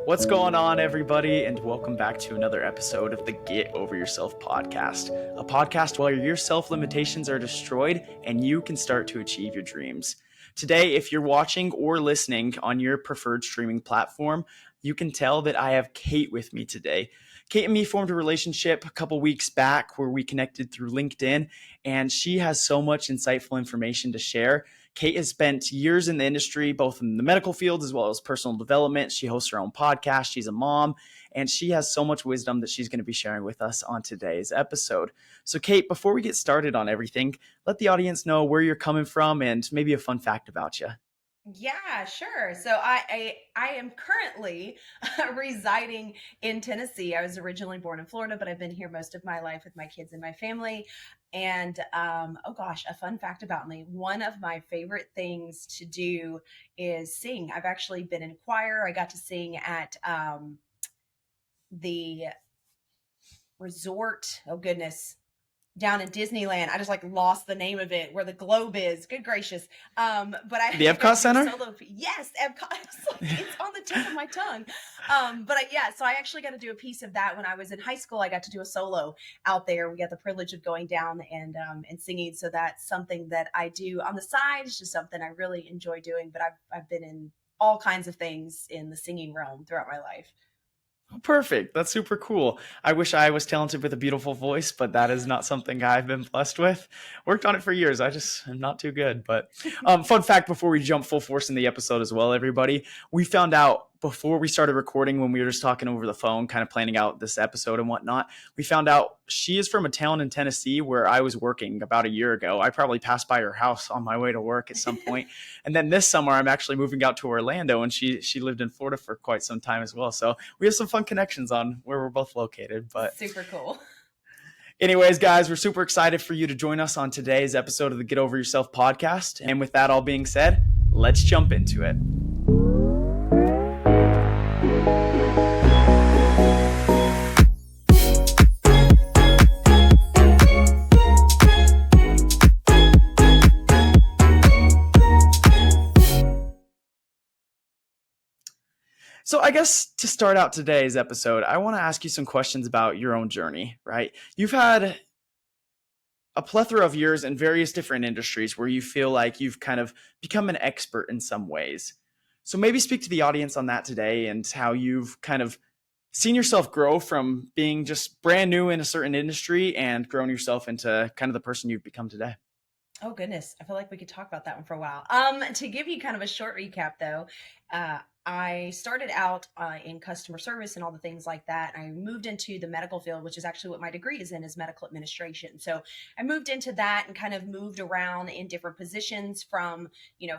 What's going on, everybody, and welcome back to another episode of the Get Over Yourself podcast, a podcast where your self limitations are destroyed and you can start to achieve your dreams. Today, if you're watching or listening on your preferred streaming platform, you can tell that I have Kate with me today. Kate and me formed a relationship a couple weeks back where we connected through LinkedIn, and she has so much insightful information to share. Kate has spent years in the industry, both in the medical field as well as personal development. She hosts her own podcast. She's a mom, and she has so much wisdom that she's going to be sharing with us on today's episode. So, Kate, before we get started on everything, let the audience know where you're coming from and maybe a fun fact about you. Yeah, sure. So I am currently residing in Tennessee. I was originally born in Florida, but I've been here most of my life with my kids and my family. And oh gosh, a fun fact about me. One of my favorite things to do is sing. I've actually been in choir. I got to sing at the resort. Oh goodness, down in Disneyland. I just lost the name of it where the globe is. Good gracious. But I The actually got Epcot to do a Center? solo. Yes, Epcot. It's on the tip of my tongue. So I actually got to do a piece of that when I was in high school. I got to do a solo out there. We got the privilege of going down and singing. So that's something that I do on the side. It's just something I really enjoy doing. But I've been in all kinds of things in the singing realm throughout my life. Perfect. That's super cool. I wish I was talented with a beautiful voice, but that is not something I've been blessed with. Worked on it for years. I just am not too good. But fun fact before we jump full force in the episode as well, everybody, we found out before we started recording when we were just talking over the phone, kind of planning out this episode and whatnot, we found out she is from a town in Tennessee where I was working about a year ago. I probably passed by her house on my way to work at some point. And then this summer, I'm actually moving out to Orlando, and she lived in Florida for quite some time as well. So we have some fun connections on where we're both located. But Super cool. anyways, guys, we're super excited for you to join us on today's episode of the Get Over Yourself podcast. And with that all being said, let's jump into it. So I guess to start out today's episode, I want to ask you some questions about your own journey, right? You've had a plethora of years in various different industries where you feel like you've kind of become an expert in some ways. So maybe speak to the audience on that today and how you've kind of seen yourself grow from being just brand new in a certain industry and grown yourself into kind of the person you've become today. Oh goodness, I feel like we could talk about that one for a while. To give you kind of a short recap, though, I started out in customer service and all the things like that. I moved into the medical field, which is actually what my degree is in, is medical administration. So I moved into that and kind of moved around in different positions from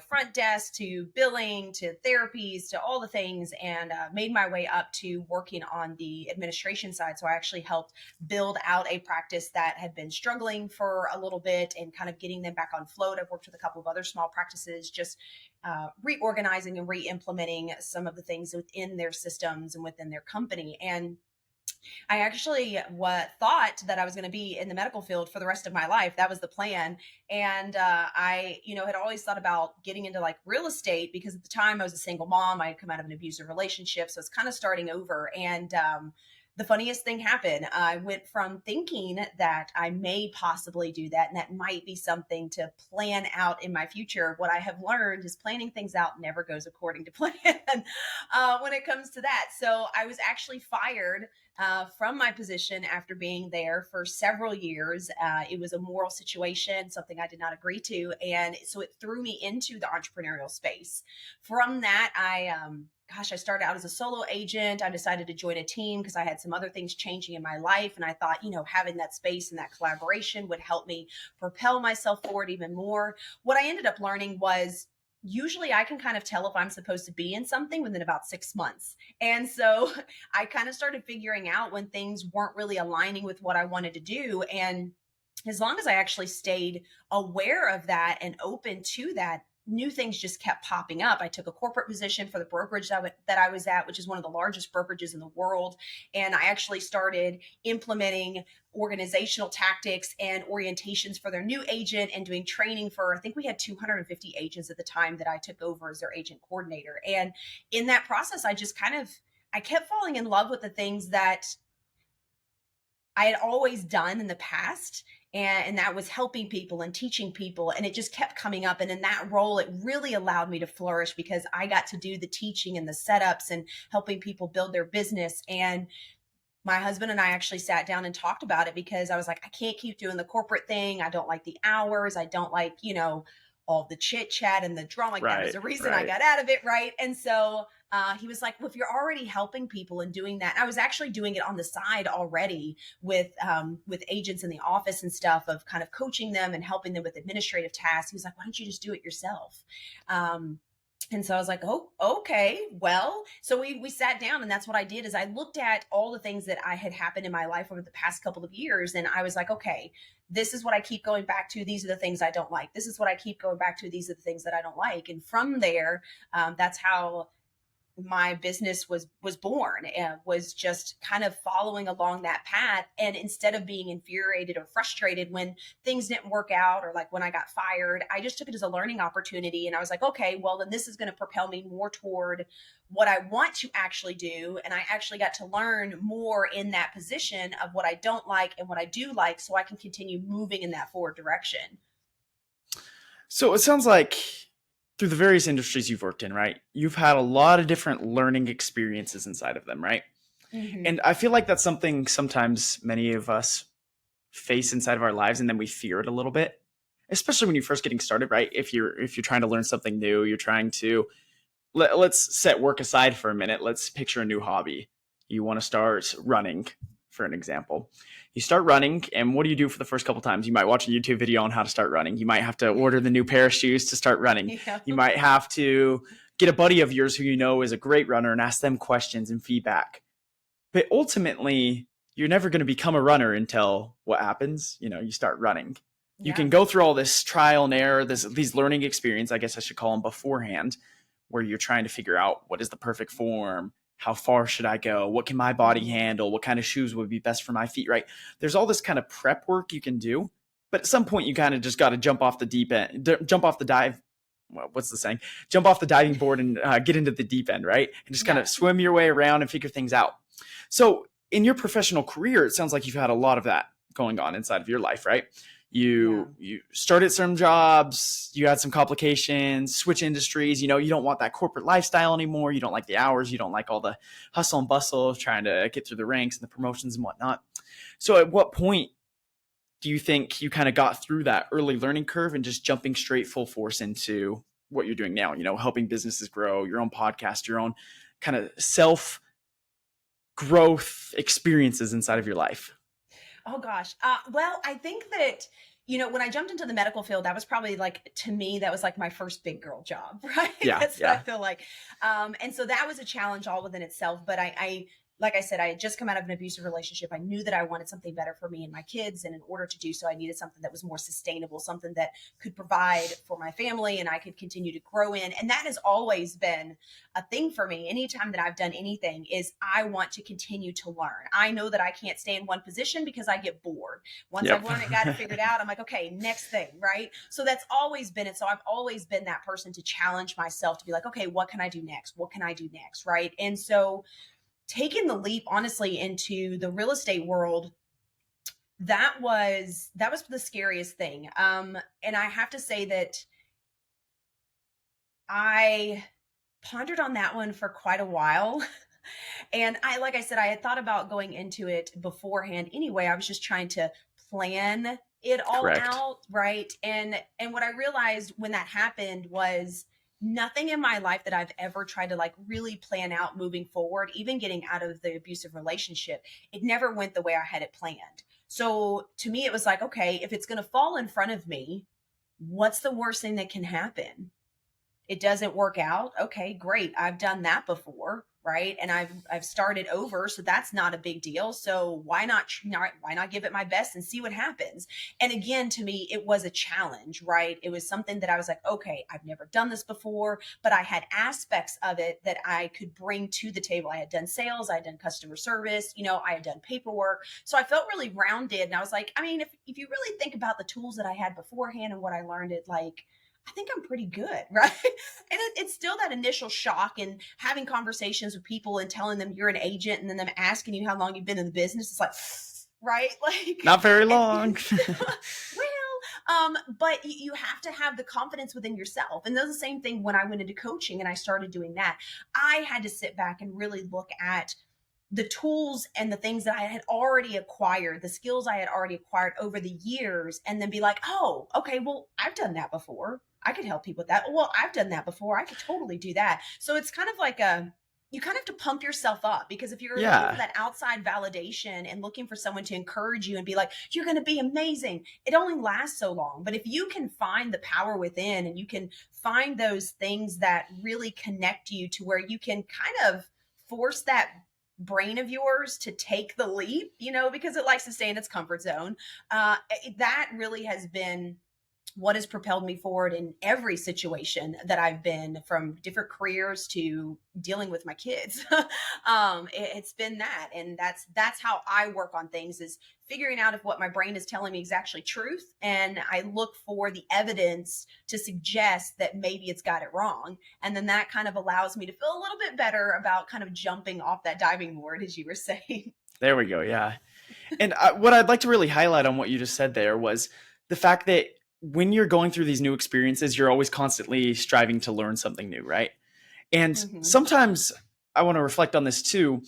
front desk to billing to therapies to all the things, and made my way up to working on the administration side. So I actually helped build out a practice that had been struggling for a little bit and kind of getting them back on float. I've worked with a couple of other small practices, just reorganizing and re-implementing some of the things within their systems and within their company. And I actually thought that I was going to be in the medical field for the rest of my life. That was the plan. And I, had always thought about getting into like real estate because at the time I was a single mom. I had come out of an abusive relationship. So it's kind of starting over. And the funniest thing happened. I went from thinking that I may possibly do that and that might be something to plan out in my future. What I have learned is planning things out never goes according to plan when it comes to that. So I was actually fired from my position after being there for several years. It was a moral situation, something I did not agree to. And so it threw me into the entrepreneurial space. From that, I started out as a solo agent. I decided to join a team because I had some other things changing in my life. And I thought, having that space and that collaboration would help me propel myself forward even more. What I ended up learning was usually I can kind of tell if I'm supposed to be in something within about 6 months. And so I kind of started figuring out when things weren't really aligning with what I wanted to do. And as long as I actually stayed aware of that and open to that, new things just kept popping up. I took a corporate position for the brokerage that I was at, which is one of the largest brokerages in the world. And I actually started implementing organizational tactics and orientations for their new agent and doing training for, I think we had 250 agents at the time that I took over as their agent coordinator. And in that process, I kept falling in love with the things that I had always done in the past. And that was helping people and teaching people. And it just kept coming up. And in that role, it really allowed me to flourish because I got to do the teaching and the setups and helping people build their business. And my husband and I actually sat down and talked about it because I was like, I can't keep doing the corporate thing. I don't like the hours. I don't like, all the chit chat and the drama. Like that was Right. the reason I Right. got out of it. Right. And so he was like, well, if you're already helping people and doing that, I was actually doing it on the side already with agents in the office and stuff of kind of coaching them and helping them with administrative tasks. He was like, why don't you just do it yourself? And so I was like, oh, okay, well, so we sat down and that's what I did is I looked at all the things that I had happened in my life over the past couple of years. And I was like, okay, this is what I keep going back to. These are the things I don't like. This is what I keep going back to. These are the things that I don't like. And from there, that's how my business was born, and was just kind of following along that path. And instead of being infuriated or frustrated when things didn't work out or like when I got fired, I just took it as a learning opportunity. And I was like, okay, well, then this is going to propel me more toward what I want to actually do. And I actually got to learn more in that position of what I don't like and what I do like, so I can continue moving in that forward direction. So it sounds like through the various industries you've worked in, right? You've had a lot of different learning experiences inside of them, right? Mm-hmm. And I feel like that's something sometimes many of us face inside of our lives, and then we fear it a little bit, especially when you're first getting started, right? If you're trying to learn something new, you're trying to let's set work aside for a minute. Let's picture a new hobby. You want to start running, for an example. You start running, and what do you do for the first couple times? You might watch a YouTube video on how to start running. You might have to order the new pair of shoes to start running. Yeah. You might have to get a buddy of yours who you know is a great runner and ask them questions and feedback. But ultimately, you're never going to become a runner until what happens? You start running. You Yeah. can go through all this trial and error, these learning experience, I guess I should call them, beforehand, where you're trying to figure out what is the perfect form, how far should I go, what can my body handle, what kind of shoes would be best for my feet, right? There's all this kind of prep work you can do, but at some point you kind of just got to jump off the deep end, jump off the dive. Well, what's the saying? Jump off the diving board and get into the deep end, right? And just kind Yeah. of swim your way around and figure things out. So in your professional career, it sounds like you've had a lot of that going on inside of your life, right? Yeah. You started some jobs, you had some complications, switch industries. You don't want that corporate lifestyle anymore. You don't like the hours. You don't like all the hustle and bustle of trying to get through the ranks and the promotions and whatnot. So at what point do you think you kind of got through that early learning curve and just jumping straight full force into what you're doing now, helping businesses grow, your own podcast, your own kind of self growth experiences inside of your life? Oh gosh. Well, I think that, when I jumped into the medical field, that was probably like, to me, that was like my first big girl job, right? Yeah, That's what I yeah. feel like. And so that was a challenge all within itself. But like I said, I had just come out of an abusive relationship. I knew that I wanted something better for me and my kids. And in order to do so, I needed something that was more sustainable, something that could provide for my family and I could continue to grow in. And that has always been a thing for me. Anytime that I've done anything is I want to continue to learn. I know that I can't stay in one position because I get bored. Once I've Yep. learned it, got it figured out, I'm like, okay, next thing, right? So that's always been it. So I've always been that person to challenge myself to be like, okay, what can I do next? What can I do next? Right. And so taking the leap honestly into the real estate world, that was the scariest thing. And I have to say that I pondered on that one for quite a while. And like I said, I had thought about going into it beforehand anyway. I was just trying to plan it all Correct. out, right? And what I realized when that happened was nothing in my life that I've ever tried to like really plan out moving forward, even getting out of the abusive relationship, it never went the way I had it planned. So to me, it was like, okay, if it's going to fall in front of me, what's the worst thing that can happen? It doesn't work out. Okay, great. I've done that before, right? And I've started over, so that's not a big deal. So why not give it my best and see what happens? And again, to me, it was a challenge, right? It was something that I was like, okay, I've never done this before, but I had aspects of it that I could bring to the table. I had done sales, I had done customer service, I had done paperwork. So I felt really rounded. And I was like, I mean, if you really think about the tools that I had beforehand and what I learned, it like I think I'm pretty good, right? And it's still that initial shock and having conversations with people and telling them you're an agent and then them asking you how long you've been in the business. It's like, right? Like, Not very and long. but you have to have the confidence within yourself. And that's the same thing when I went into coaching and I started doing that. I had to sit back and really look at the tools and the things that I had already acquired, the skills I had already acquired over the years, and then be like, oh, okay, well, I've done that before. I could help people with that. Well, I've done that before. I could totally do that. So it's kind of like you kind of have to pump yourself up, because if you're looking for Yeah. that outside validation and looking for someone to encourage you and be like, you're going to be amazing, it only lasts so long. But if you can find the power within and you can find those things that really connect you to where you can kind of force that brain of yours to take the leap, because it likes to stay in its comfort zone. That really has been what has propelled me forward in every situation that I've been, from different careers to dealing with my kids. It's been that, and that's how I work on things, is figuring out if what my brain is telling me is actually truth, and I look for the evidence to suggest that maybe it's got it wrong, and then that kind of allows me to feel a little bit better about kind of jumping off that diving board, as you were saying. There we go. Yeah. And what I'd like to really highlight on what you just said there was the fact that when you're going through these new experiences, you're always constantly striving to learn something new, right? And Hmm. sometimes I want to reflect on this too,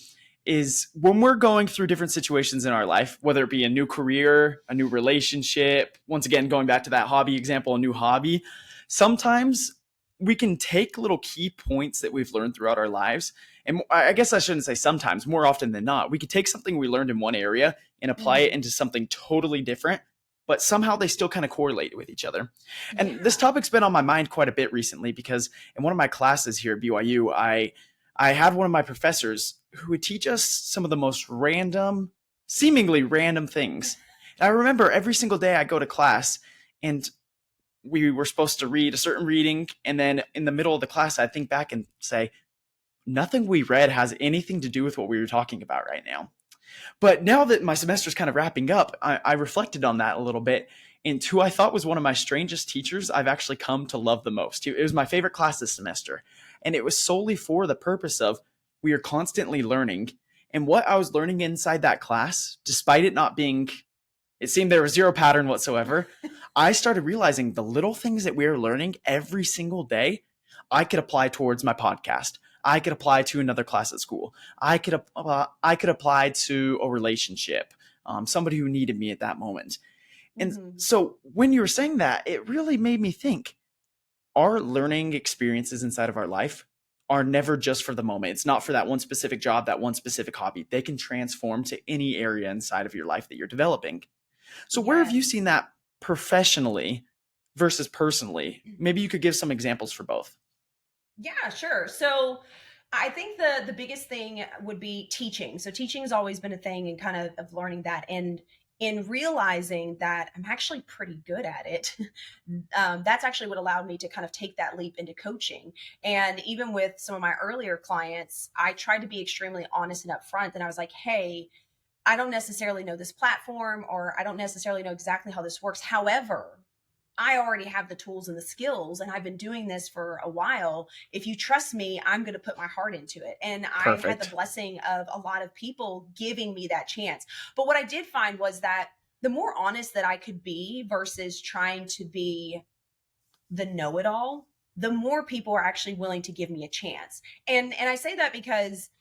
is when we're going through different situations in our life, whether it be a new career, a new relationship, once again, going back to that hobby example, a new hobby, sometimes we can take little key points that we've learned throughout our lives. And I guess I shouldn't say sometimes, more often than not, we could take something we learned in one area and apply it Hmm. into something totally different, but somehow they still kind of correlate with each other. And this Yeah. topic's been on my mind quite a bit recently because in one of my classes here at BYU, I had one of my professors who would teach us some of the most random, seemingly random things. And I remember every single day I go to class and we were supposed to read a certain reading. And then in the middle of the class, I think back and say, nothing we read has anything to do with what we were talking about right now. But now that my semester's kind of wrapping up, I reflected on that a little bit. And who I thought was one of my strangest teachers, I've actually come to love the most. It was my favorite class this semester. And it was solely for the purpose of we are constantly learning. And what I was learning inside that class, despite it not being, it seemed there was zero pattern whatsoever, I started realizing the little things that we are learning every single day, I could apply towards my podcast. I could apply to another class at school. I could apply to a relationship, somebody who needed me at that moment. And Hmm. so when you were saying that, it really made me think our learning experiences inside of our life are never just for the moment. It's not for that one specific job, that one specific hobby. They can transform to any area inside of your life that you're developing. So where have you Yes. seen that professionally versus personally? Maybe you could give some examples for both. Yeah, sure. So I think the biggest thing would be teaching. So teaching has always been a thing, and kind of learning that, and in realizing that I'm actually pretty good at it. That's actually what allowed me to kind of take that leap into coaching. And even with some of my earlier clients, I tried to be extremely honest and upfront. And I was like, hey, I don't necessarily know this platform, or I don't necessarily know exactly how this works. However, I already have the tools and the skills, and I've been doing this for a while. If you trust me, I'm going to put my heart into it. And I had the Perfect. blessing of a lot of people giving me that chance. But what I did find was that the more honest that I could be versus trying to be the know-it-all, the more people are actually willing to give me a chance. And I say that because,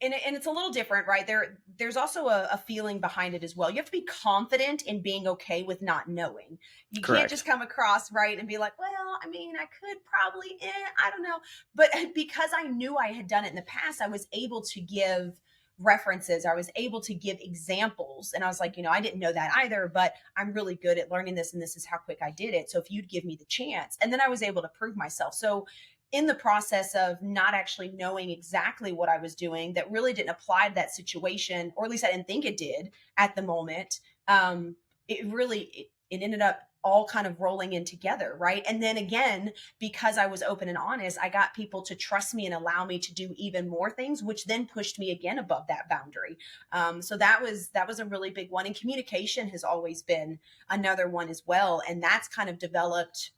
and it's a little different, right? There's also a feeling behind it as well. You have to be confident in being okay with not knowing. You can't just Correct. come across, right, and be like, well, I mean, I could probably, I don't know. But because I knew I had done it in the past, I was able to give references. I was able to give examples, and I was like, I didn't know that either, but I'm really good at learning this, and this is how quick I did it. So if you'd give me the chance, and then I was able to prove myself. So in the process of not actually knowing exactly what I was doing, that really didn't apply to that situation, or at least I didn't think it did at the moment. It really, it ended up all kind of rolling in together, right? And then again, because I was open and honest, I got people to trust me and allow me to do even more things, which then pushed me again above that boundary. So that was a really big one. And communication has always been another one as well, and that's kind of developed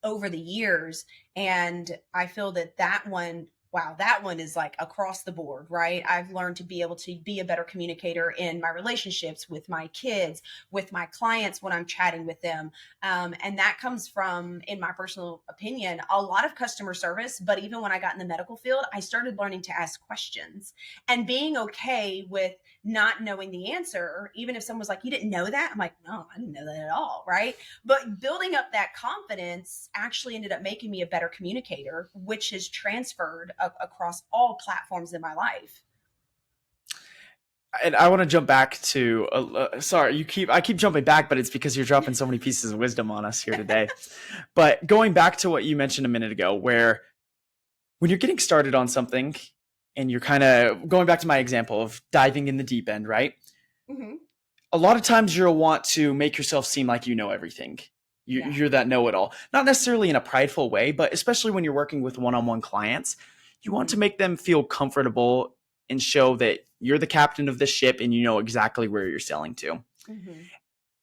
over the years. And I feel that that one, wow, that one is like across the board, right? I've learned to be able to be a better communicator in my relationships with my kids, with my clients when I'm chatting with them. And that comes from, in my personal opinion, a lot of customer service. But even when I got in the medical field, I started learning to ask questions and being okay with not knowing the answer. Even if someone was like, "You didn't know that?" I'm like, "No, I didn't know that at all." Right. But building up that confidence actually ended up making me a better communicator, which has transferred across all platforms in my life. And I want to jump back to sorry, I keep jumping back, but it's because you're dropping so many pieces of wisdom on us here today. But going back to what you mentioned a minute ago, where when you're getting started on something and you're kind of going back to my example of diving in the deep end, right? Hmm. A lot of times you'll want to make yourself seem like you know everything. Yeah. You're that know-it-all, not necessarily in a prideful way, but especially when you're working with one-on-one clients, you want to Hmm. make them feel comfortable and show that you're the captain of the ship and you know exactly where you're sailing to. Hmm.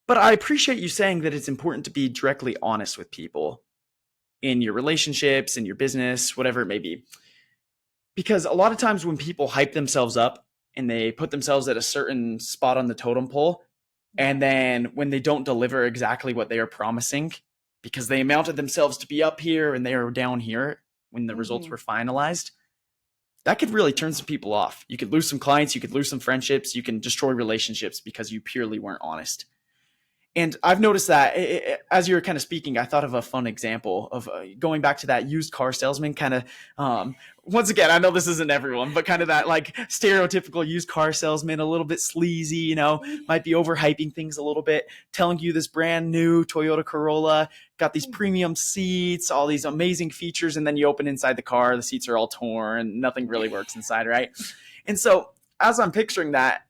But I appreciate you saying that it's important to be directly honest with people in your relationships, in your business, whatever it may be. Because a lot of times when people hype themselves up and they put themselves at a certain spot on the totem pole, and Yeah. then when they don't deliver exactly what they are promising, because they mounted themselves to be up here and they are down here when the results Hmm. were finalized, that could really turn some people off. You could lose some clients, you could lose some friendships, you can destroy relationships because you purely weren't honest. And I've noticed that as you were kind of speaking, I thought of a fun example of going back to that used car salesman kind of. Once again, I know this isn't everyone, but kind of that like stereotypical used car salesman, a little bit sleazy, might be overhyping things a little bit, telling you this brand new Toyota Corolla, got these premium seats, all these amazing features, and then you open inside the car, the seats are all torn, nothing really works inside, right? And so as I'm picturing that,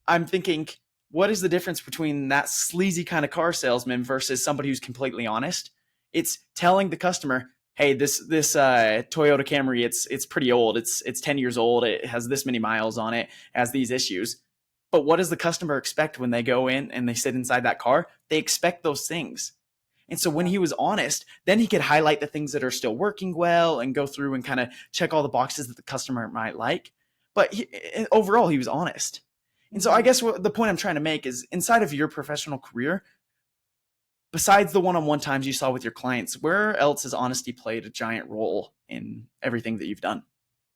I'm thinking, what is the difference between that sleazy kind of car salesman versus somebody who's completely honest? It's telling the customer, "Hey, this Toyota Camry, it's pretty old. It's 10 years old. It has this many miles on it. It has these issues." But what does the customer expect when they go in and they sit inside that car? They expect those things. And so when Yeah. he was honest, then he could highlight the things that are still working well and go through and kind of check all the boxes that the customer might like. But overall, he was honest. And so I Hmm. guess what the point I'm trying to make is inside of your professional career, besides the one-on-one times you saw with your clients, where else has honesty played a giant role in everything that you've done?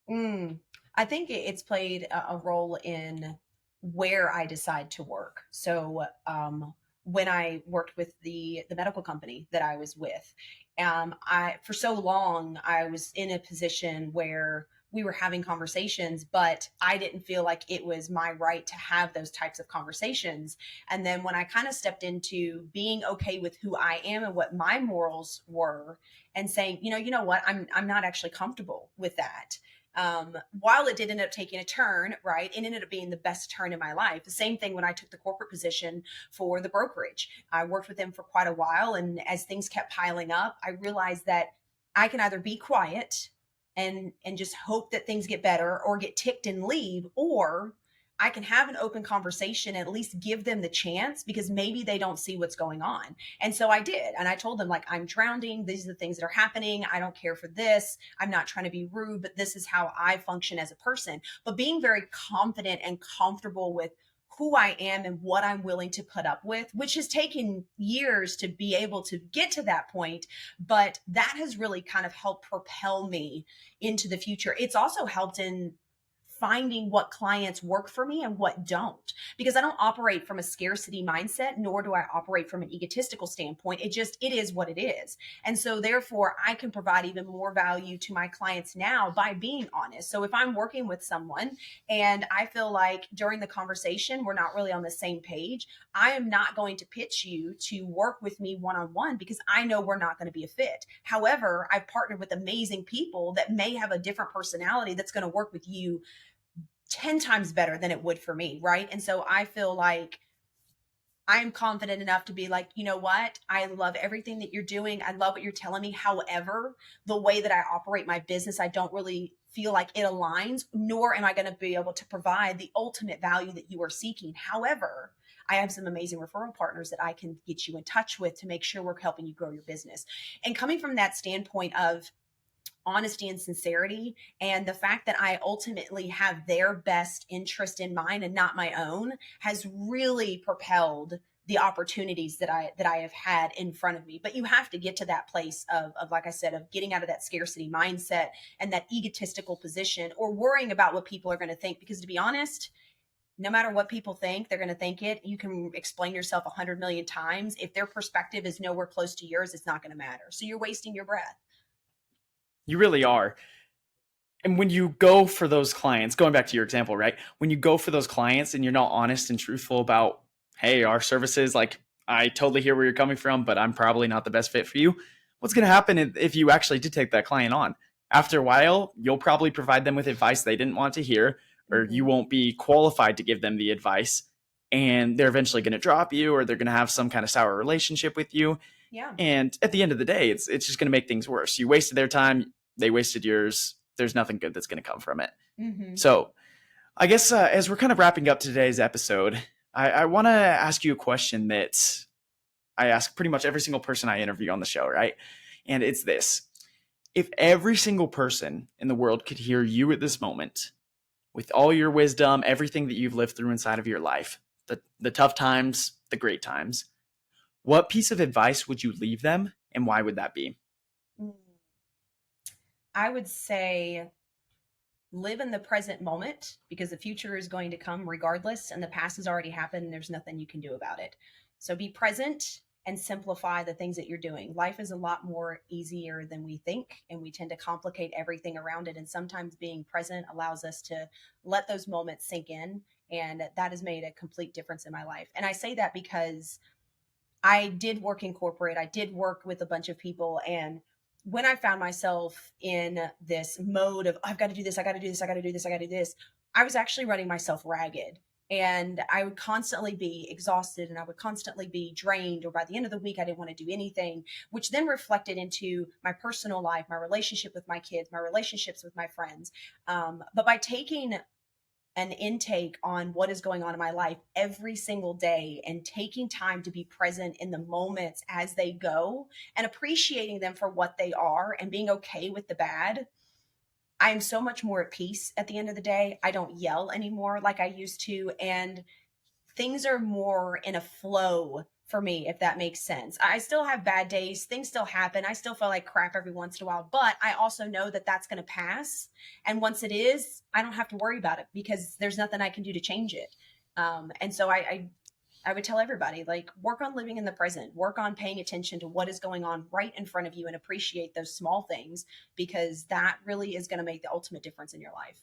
Mm. I think it's played a role in where I decide to work. So, when I worked with the medical company that I was with, I for so long I was in a position where we were having conversations, but I didn't feel like it was my right to have those types of conversations. And then when I kind of stepped into being okay with who I am and what my morals were, and saying, you know what, I'm not actually comfortable with that. While it did end up taking a turn, right, it ended up being the best turn in my life. The same thing when I took the corporate position for the brokerage. I worked with them for quite a while. And as things kept piling up, I realized that I can either be quiet and just hope that things get better or get ticked and leave, or I can have an open conversation and at least give them the chance because maybe they don't see what's going on. And so I did. And I told them, like, I'm drowning. These are the things that are happening. I don't care for this. I'm not trying to be rude, but this is how I function as a person. But being very confident and comfortable with who I am and what I'm willing to put up with, which has taken years to be able to get to that point. But that has really kind of helped propel me into the future. It's also helped in finding what clients work for me and what don't, because I don't operate from a scarcity mindset, nor do I operate from an egotistical standpoint. It is what it is. And so therefore I can provide even more value to my clients now by being honest. So if I'm working with someone and I feel like during the conversation we're not really on the same page, I am not going to pitch you to work with me one on one because I know we're not going to be a fit. However, I've partnered with amazing people that may have a different personality that's going to work with you 10 times better than it would for me. Right. And so I feel like I'm confident enough to be like, you know what? I love everything that you're doing. I love what you're telling me. However, the way that I operate my business, I don't really feel like it aligns, nor am I going to be able to provide the ultimate value that you are seeking. However, I have some amazing referral partners that I can get you in touch with to make sure we're helping you grow your business. And coming from that standpoint of honesty and sincerity, and the fact that I ultimately have their best interest in mind and not my own, has really propelled the opportunities that I have had in front of me. But you have to get to that place of like I said, of getting out of that scarcity mindset and that egotistical position, or worrying about what people are going to think. Because to be honest, no matter what people think, they're going to think it. You can explain yourself 100 million times. If their perspective is nowhere close to yours, it's not going to matter. So you're wasting your breath. You really are. And when you go for those clients, going back to your example, right? When you go for those clients and you're not honest and truthful about, hey, our services, like, I totally hear where you're coming from, but I'm probably not the best fit for you. What's going to happen if you actually did take that client on? After a while, you'll probably provide them with advice they didn't want to hear, or you won't be qualified to give them the advice. And they're eventually going to drop you, or they're going to have some kind of sour relationship with you. Yeah. And at the end of the day, it's just going to make things worse. You wasted their time, they wasted yours. There's nothing good that's going to come from it. Mm-hmm. So I guess as we're kind of wrapping up today's episode, I want to ask you a question that I ask pretty much every single person I interview on the show, right? And it's this. If every single person in the world could hear you at this moment, with all your wisdom, everything that you've lived through inside of your life, the tough times, the great times, what piece of advice would you leave them, and why would that be? I would say live in the present moment, because the future is going to come regardless, and the past has already happened and there's nothing you can do about it. So be present and simplify the things that you're doing. Life is a lot more easier than we think, and we tend to complicate everything around it. And sometimes being present allows us to let those moments sink in. And that has made a complete difference in my life. And I say that because I did work in corporate. I did work with a bunch of people. And when I found myself in this mode of, I've got to do this, I got to do this, I got to do this, I got to do this, I was actually running myself ragged. And I would constantly be exhausted, and I would constantly be drained. Or by the end of the week, I didn't want to do anything, which then reflected into my personal life, my relationship with my kids, my relationships with my friends. But by taking an intake on what is going on in my life every single day, and taking time to be present in the moments as they go, and appreciating them for what they are, and being okay with the bad, I am so much more at peace at the end of the day. I don't yell anymore like I used to. And things are more in a flow for me, if that makes sense. I still have bad days. Things still happen. I still feel like crap every once in a while, but I also know that that's going to pass. And once it is, I don't have to worry about it, because there's nothing I can do to change it. And so I would tell everybody, like, work on living in the present, work on paying attention to what is going on right in front of you, and appreciate those small things, because that really is going to make the ultimate difference in your life.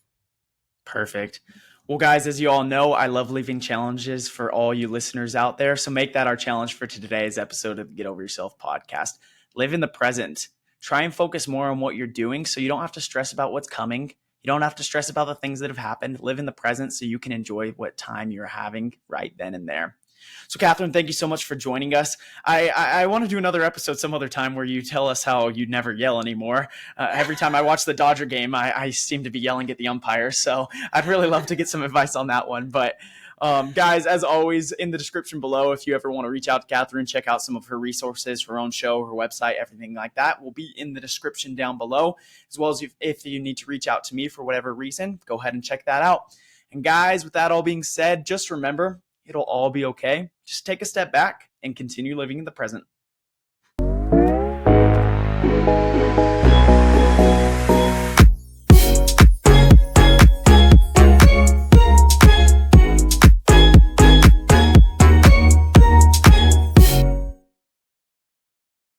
Perfect. Well, guys, as you all know, I love leaving challenges for all you listeners out there. So make that our challenge for today's episode of the Get Over Yourself podcast. Live in the present. Try and focus more on what you're doing, so you don't have to stress about what's coming. You don't have to stress about the things that have happened. Live in the present so you can enjoy what time you're having right then and there. So, Katherine, thank you so much for joining us. I want to do another episode some other time where you tell us how you never yell anymore. Every time I watch the Dodger game, I seem to be yelling at the umpires. So I'd really love to get some advice on that one. But guys, as always, in the description below, if you ever want to reach out to Katherine, check out some of her resources, her own show, her website, everything like that will be in the description down below. As well as if you need to reach out to me for whatever reason, go ahead and check that out. And guys, with that all being said, just remember, it'll all be okay. Just take a step back and continue living in the present.